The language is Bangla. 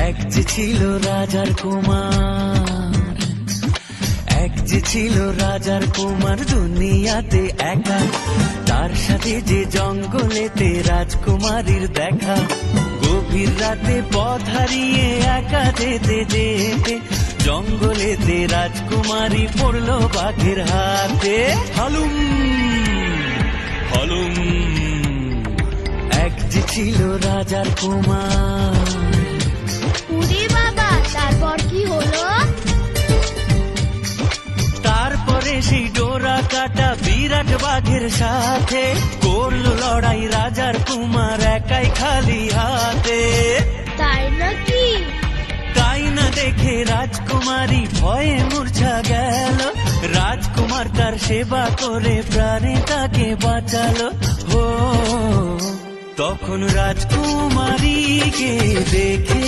এক যে ছিল রাজার কুমার, এক যে ছিল রাজার কুমার দুনিয়াতে একা, তার সাথে যে জঙ্গলেতে রাজকুমারীর দেখা। গভীর রাতে পথ হারিয়ে একা যেতে যেতে জঙ্গলেতে রাজকুমারী পড়লো বাঘের হাতে। হালুম হালুম, এক যে ছিল রাজার কুমার। উরে বাবা, তারপর কি হলো? তারপরে সেই ডোরা কাটা বিরাট বাঘের সাথে করল লড়াই রাজার কুমার একাই খালি হাতে। তাই নাকি? তাই না দেখে রাজকুমারী ভয়ে মূর্ছা গেল, রাজকুমার তার সেবা করে প্রাণে তাকে বাঁচালো। ও তখন রাজকুমারীকে দেখে